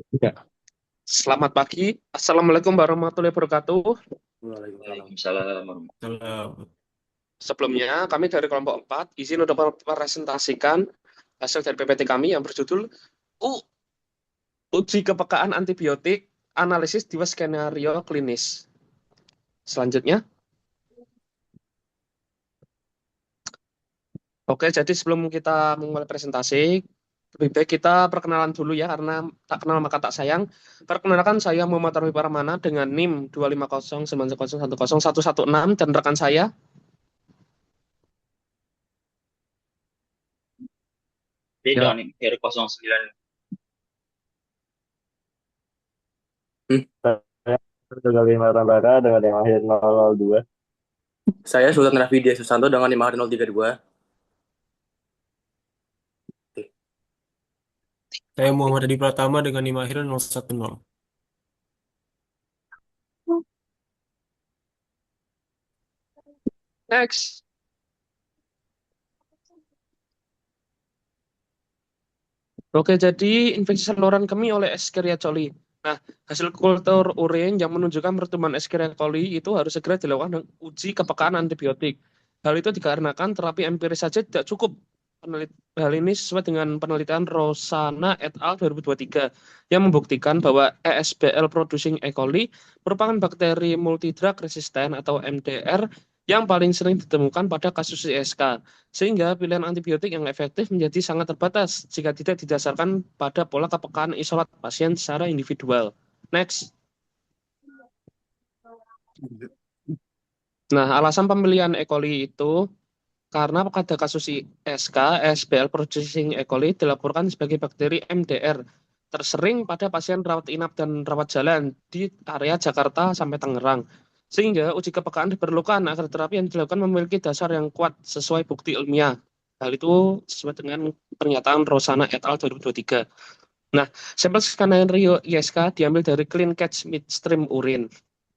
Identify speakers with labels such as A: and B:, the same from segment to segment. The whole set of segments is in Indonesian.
A: Ya. Selamat pagi. Assalamualaikum warahmatullahi wabarakatuh.
B: Waalaikumsalam.
C: Waalaikumsalam.
B: Salam.
A: Sebelumnya, kami dari kelompok 4 izin untuk mempresentasikan hasil dari PPT kami yang berjudul U- Uji Kepekaan Antibiotik, Analisis Dua Skenario Klinis. Selanjutnya, oke, jadi sebelum kita memulai presentasi, lebih baik kita perkenalan dulu ya, karena tak kenal maka tak sayang. Perkenalkan saya Muhammad Arfi Paramana dengan NIM 25090101116 dan rekan saya.
C: Beda
A: Ya.
C: nih, dari 09.
D: Dengan lima Tambara dengan yang akhir 002.
B: Saya Sultan Rafidi Susanto dengan 5032. Saya Muhammad Adi Pratama dengan 5 akhir 010.
A: Next. Oke, jadi infeksi saluran kemih oleh Escherichia coli. Nah, hasil kultur urin yang menunjukkan pertumbuhan Escherichia coli itu harus segera dilakukan dengan uji kepekaan antibiotik. Hal itu dikarenakan terapi empiris saja tidak cukup. Hal ini sesuai dengan penelitian Rosana et al. 2023 yang membuktikan bahwa ESBL producing E. coli merupakan bakteri multidrug resistant atau MDR yang paling sering ditemukan pada kasus ISK. Sehingga pilihan antibiotik yang efektif menjadi sangat terbatas jika tidak didasarkan pada pola kepekaan isolat pasien secara individual. Next. Nah, alasan pemilihan E. coli itu karena pada kasus ISK, SBL producing E. coli dilaporkan sebagai bakteri MDR tersering pada pasien rawat inap dan rawat jalan di area Jakarta sampai Tangerang. Sehingga uji kepekaan diperlukan agar terapi yang dilakukan memiliki dasar yang kuat sesuai bukti ilmiah. Hal itu sesuai dengan pernyataan Rosana et al. 2023. Nah, sampel skenario ISK diambil dari clean catch midstream urin,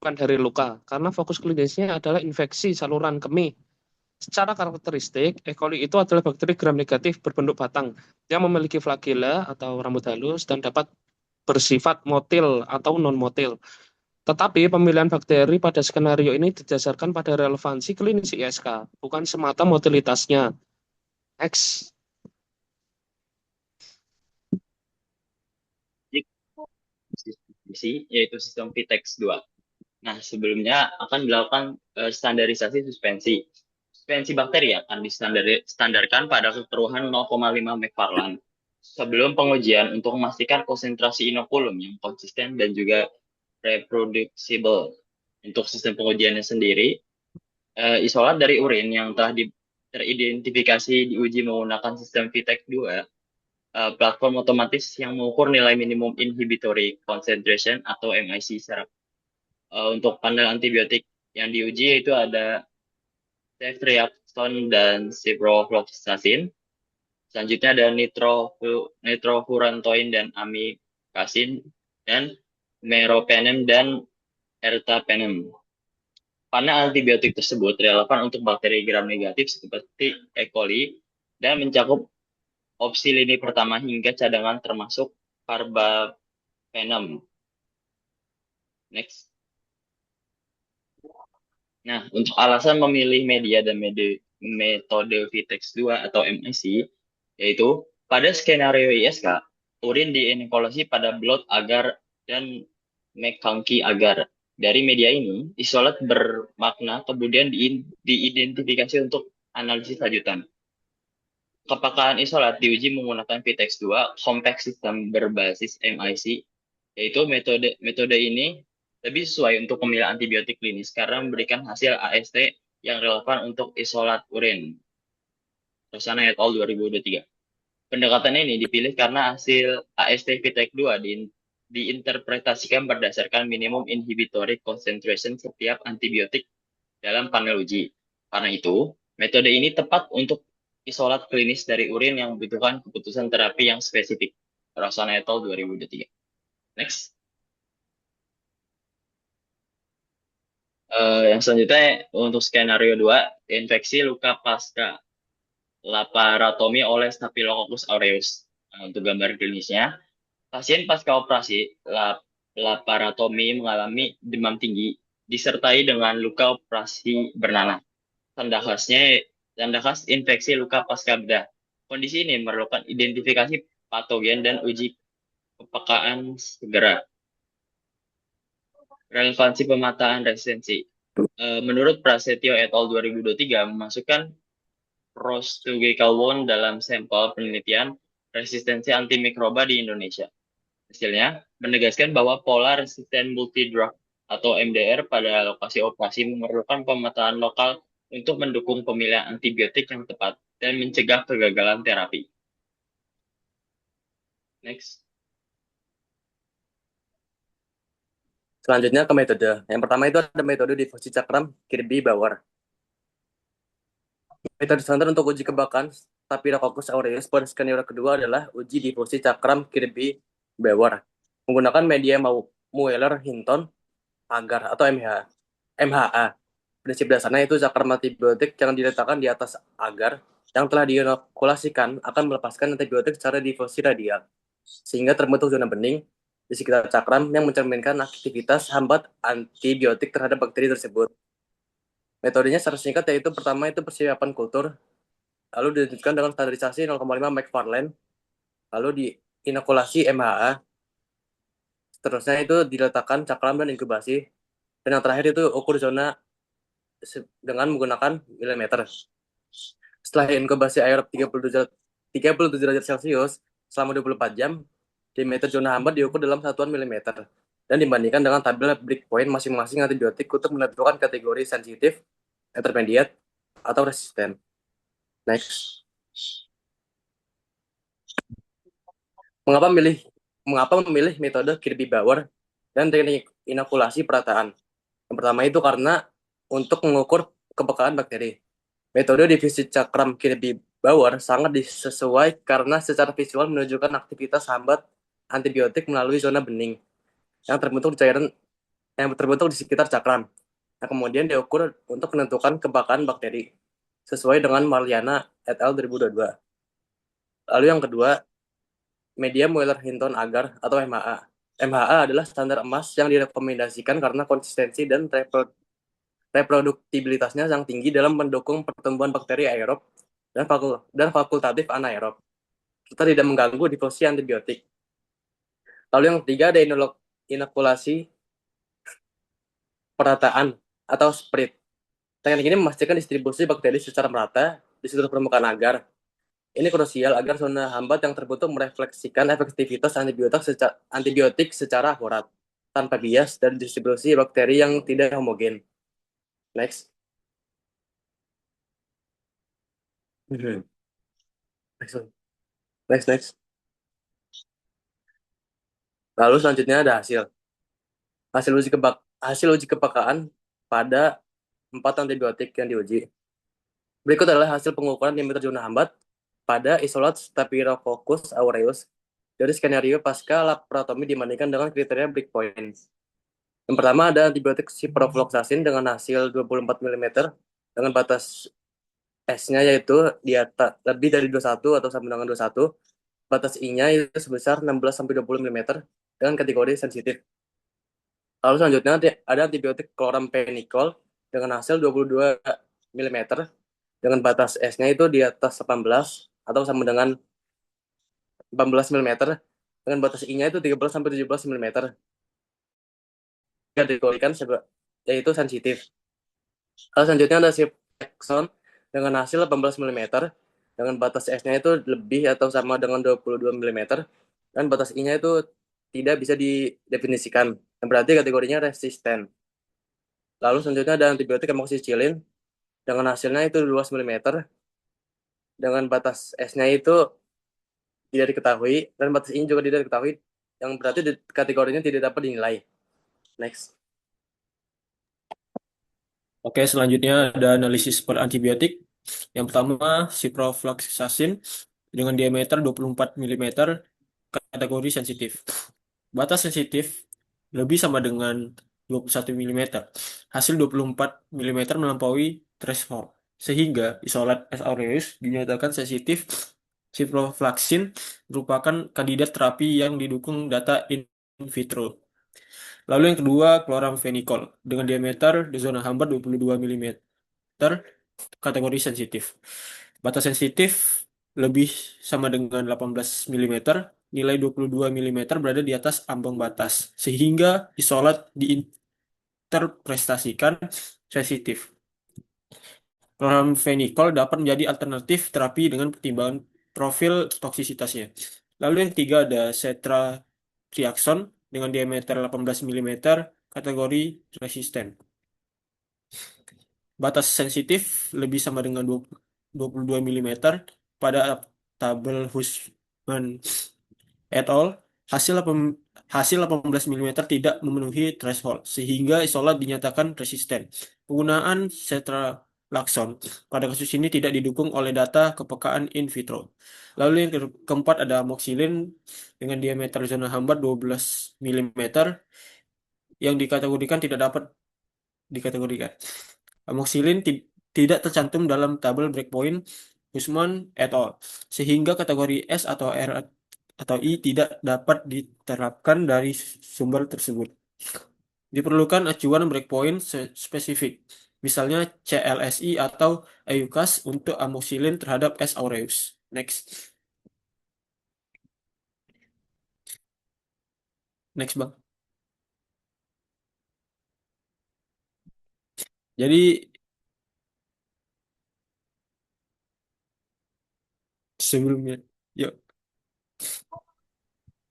A: bukan dari luka, karena fokus klinisnya adalah infeksi saluran kemih. Secara karakteristik, E. coli itu adalah bakteri gram negatif berbentuk batang yang memiliki flagela atau rambut halus dan dapat bersifat motil atau non-motil. Tetapi pemilihan bakteri pada skenario ini didasarkan pada relevansi klinis ISK, bukan semata motilitasnya. X.
C: Yaitu sistem VTEX 2. Nah, sebelumnya akan dilakukan standarisasi suspensi. Suspensi bakteri akan distandarkan pada kekeruhan 0,5 McFarland. Sebelum pengujian untuk memastikan konsentrasi inokulum yang konsisten dan juga reproducible. Untuk sistem pengujiannya sendiri, isolat dari urin yang telah teridentifikasi diuji menggunakan sistem VTEC 2, platform otomatis yang mengukur nilai minimum inhibitory concentration atau MIC secara untuk panel antibiotik yang diuji yaitu ada ceftriaxone dan ciprofloxacin. Selanjutnya ada nitrofurantoin dan amikacin dan meropenem dan ertapenem. Panel antibiotik tersebut relevan untuk bakteri gram negatif seperti E. coli dan mencakup opsi lini pertama hingga cadangan termasuk carbapenem. Next. Nah, untuk alasan memilih media dan metode VTEX 2 atau MIC, yaitu pada skenario ISK, urin dienekolasi pada blot agar dan McConkey agar. Dari media ini, isolat bermakna kemudian diidentifikasi untuk analisis lanjutan. Kepekaan isolat diuji menggunakan VTEX 2 compact system berbasis MIC, yaitu metode ini lebih sesuai untuk pemilihan antibiotik klinis karena memberikan hasil AST yang relevan untuk isolat urin. Rosana et al. 2023. Pendekatan ini dipilih karena hasil AST VTEC 2 diinterpretasikan berdasarkan minimum inhibitory concentration setiap antibiotik dalam panel uji. Karena itu, metode ini tepat untuk isolat klinis dari urin yang membutuhkan keputusan terapi yang spesifik. Rosana et al. 2023. Next. Yang selanjutnya untuk skenario 2, infeksi luka pasca laparotomi oleh Staphylococcus aureus. Nah, untuk gambar klinisnya, Pasien pasca operasi laparotomi mengalami demam tinggi disertai dengan luka operasi bernanah. Tanda khasnya tanda khas infeksi luka pasca bedah. Kondisi ini memerlukan identifikasi patogen dan uji kepekaan segera. Relevansi pemetaan resistensi. Menurut Prasetyo et al. 2023 memasukkan Prostugikalwon dalam sampel penelitian resistensi antimikroba di Indonesia. Hasilnya menegaskan bahwa pola resisten multidrug atau MDR pada lokasi operasi memerlukan pemetaan lokal untuk mendukung pemilihan antibiotik yang tepat dan mencegah kegagalan terapi. Next.
B: Selanjutnya ke metode. Yang pertama itu ada metode difusi cakram Kirby-Bauer. Metode standar untuk uji kebakan Staphylococcus aureus pada skenario kedua adalah uji difusi cakram Kirby-Bauer menggunakan media Mueller-Hinton agar atau MHA. Prinsip dasarnya itu cakram antibiotik yang diletakkan di atas agar yang telah diinokulasikan akan melepaskan antibiotik secara difusi radial, sehingga terbentuk zona bening di sekitar cakram yang mencerminkan aktivitas hambat antibiotik terhadap bakteri tersebut. Metodenya secara singkat yaitu pertama itu persiapan kultur, lalu dilanjutkan dengan standarisasi 0,5 McFarlane, lalu diinokulasi MHA, seterusnya itu diletakkan cakram dan inkubasi, dan yang terakhir itu ukur zona dengan menggunakan milimeter. Setelah inkubasi aerob 37 derajat Celcius selama 24 jam, diameter zona hambat diukur dalam satuan milimeter dan dibandingkan dengan tabel breakpoint masing-masing antibiotik untuk menentukan kategori sensitif, intermediate, atau resisten. Next. Mengapa memilih metode Kirby-Bauer dan teknik inokulasi perataan? Yang pertama itu karena untuk mengukur kepekaan bakteri. Metode divisi cakram Kirby-Bauer sangat sesuai karena secara visual menunjukkan aktivitas hambat antibiotik melalui zona bening yang terbentuk di sekitar cakram. Nah, kemudian diukur untuk menentukan kepekaan bakteri sesuai dengan Marliana et al. 2022. Lalu yang kedua, media Mueller-Hinton agar atau MHA. MHA adalah standar emas yang direkomendasikan karena konsistensi dan reproduktibilitasnya yang tinggi dalam mendukung pertumbuhan bakteri aerob dan fakultatif anaerob, serta tidak mengganggu difusi antibiotik. Lalu yang ketiga ada inokulasi perataan atau spread. Teknik ini memastikan distribusi bakteri secara merata di seluruh permukaan agar. Ini krusial agar zona hambat yang terbentuk merefleksikan efektivitas antibiotik secara akurat, tanpa bias dan distribusi bakteri yang tidak homogen. Next. Next. Lalu selanjutnya ada hasil uji kepekaan pada 4 antibiotik yang diuji. Berikut adalah hasil pengukuran diameter zona hambat pada isolat Staphylococcus aureus dari skenario pasca laparotomi dibandingkan dengan kriteria breakpoint. Yang pertama ada antibiotik ciprofloxacin dengan hasil 24 mm dengan batas S-nya yaitu di atas lebih dari 21 atau sama dengan 21. Batas I-nya itu sebesar 16-20 mm dengan kategori sensitif. Lalu selanjutnya ada antibiotik chloramphenicol dengan hasil 22 mm dengan batas S-nya itu di atas 18 atau sama dengan 18 mm dengan batas I-nya itu 13-17 mm. Dikategorikan yaitu sensitif. Lalu selanjutnya ada Ceftriaxone dengan hasil 18 mm dengan batas S-nya itu lebih atau sama dengan 22 mm dan batas I-nya itu tidak bisa didefinisikan. Yang berarti kategorinya resisten. Lalu selanjutnya ada antibiotik amoxicillin dengan hasilnya itu 12 mm dengan batas S-nya itu tidak diketahui dan batas I juga tidak diketahui, yang berarti kategorinya tidak dapat dinilai. Next.
E: Oke, selanjutnya ada analisis per antibiotik. Yang pertama, ciprofloxacin dengan diameter 24 mm, kategori sensitif. Batas sensitif lebih sama dengan 21 mm. Hasil 24 mm melampaui threshold, sehingga isolat S. aureus dinyatakan sensitif Ciprofloxacin merupakan kandidat terapi yang didukung data in vitro. Lalu yang kedua, chloramphenicol dengan diameter di zona hambar 22 mm, kategori sensitif. Batas sensitif lebih sama dengan 18 mm, nilai 22 mm berada di atas ambang batas, sehingga isolat diinterpretasikan sensitif. Chloramphenicol dapat menjadi alternatif terapi dengan pertimbangan profil toksisitasnya. Lalu yang ketiga ada ceftriaxone dengan diameter 18 mm, kategori resisten. Batas sensitif lebih sama dengan 22 mm pada tabel Hussman et al. Hasil 18 mm tidak memenuhi threshold, sehingga isolat dinyatakan resisten. Penggunaan cetralaxone pada kasus ini tidak didukung oleh data kepekaan in vitro. Lalu yang keempat ada amoxicillin dengan diameter zona hambar 12 mm yang dikategorikan tidak dapat dikategorikan. Amoxicillin tidak tercantum dalam tabel breakpoint Hussman et al. Sehingga kategori S atau R atau I tidak dapat diterapkan dari sumber tersebut. Diperlukan acuan breakpoint spesifik, misalnya CLSI atau EUCAS untuk amoxicillin terhadap S. aureus. Next. Next, Bang. Jadi, sebelumnya, yuk.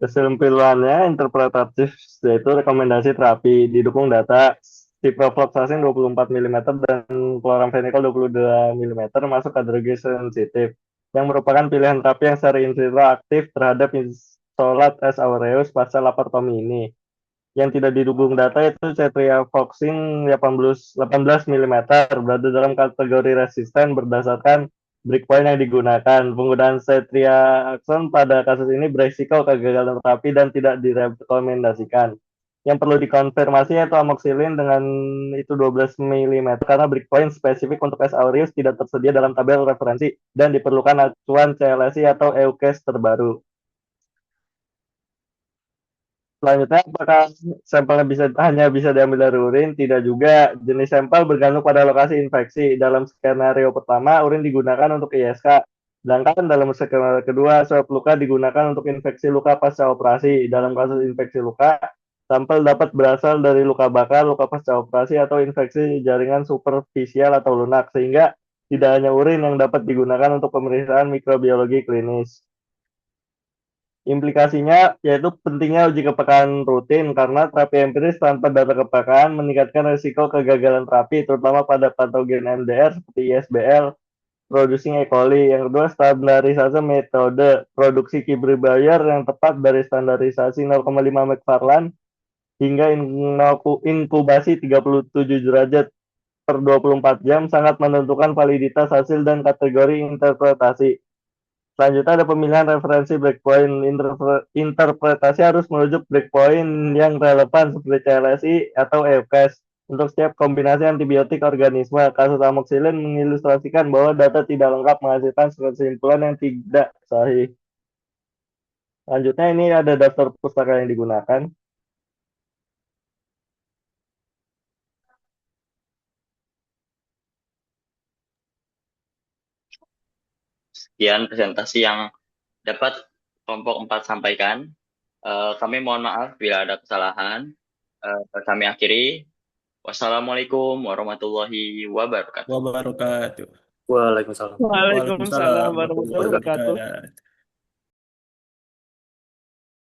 D: Kesimpulannya interpretatif, yaitu rekomendasi terapi didukung data ciprofloxacin 24 mm dan chloramphenicol 22 mm masuk kategori sensitif, yang merupakan pilihan terapi yang secara in vitro aktif terhadap isolat S. aureus pasca laparotomi ini. Yang tidak didukung data itu ceftriaxone 18 mm berada dalam kategori resisten berdasarkan breakpoint yang digunakan. Penggunaan ceftriaxone pada kasus ini beresiko kegagalan terapi dan tidak direkomendasikan. Yang perlu dikonfirmasi yaitu amoxicillin dengan itu 12 mm karena breakpoint spesifik untuk S. aureus tidak tersedia dalam tabel referensi dan diperlukan acuan CLSI atau EUCAS terbaru. Selanjutnya, apakah sampelnya hanya bisa diambil dari urin? Tidak juga. Jenis sampel bergantung pada lokasi infeksi. Dalam skenario pertama, urin digunakan untuk ISK. Sedangkan dalam skenario kedua, swab luka digunakan untuk infeksi luka pasca operasi. Dalam kasus infeksi luka, sampel dapat berasal dari luka bakar, luka pasca operasi, atau infeksi jaringan superfisial atau lunak. Sehingga tidak hanya urin yang dapat digunakan untuk pemeriksaan mikrobiologi klinis. Implikasinya yaitu pentingnya uji kepekaan rutin karena terapi empiris tanpa data kepekaan meningkatkan risiko kegagalan terapi terutama pada patogen MDR seperti ISBL, producing E. coli. Yang kedua, standarisasi metode produksi Kibri Bayer yang tepat dari standarisasi 0,5 McFarland hingga inkubasi 37 derajat per 24 jam sangat menentukan validitas hasil dan kategori interpretasi. Selanjutnya ada pemilihan referensi breakpoint. Interpretasi harus merujuk breakpoint yang relevan seperti CLSI atau EUCAS untuk setiap kombinasi antibiotik organisme. Kasus amoxicillin mengilustrasikan bahwa data tidak lengkap menghasilkan kesimpulan yang tidak sahih. Selanjutnya ini ada daftar pustaka yang digunakan.
C: Sekian presentasi yang dapat kelompok 4 sampaikan. Kami mohon maaf bila ada kesalahan. Kami akhiri. Wassalamualaikum warahmatullahi wabarakatuh.
E: Wabarakatuh.
B: Waalaikumsalam.
A: Waalaikumsalam
E: Waalaikumsalam
A: warahmatullahi
E: warahmatullahi
A: wabarakatuh.
E: wabarakatuh.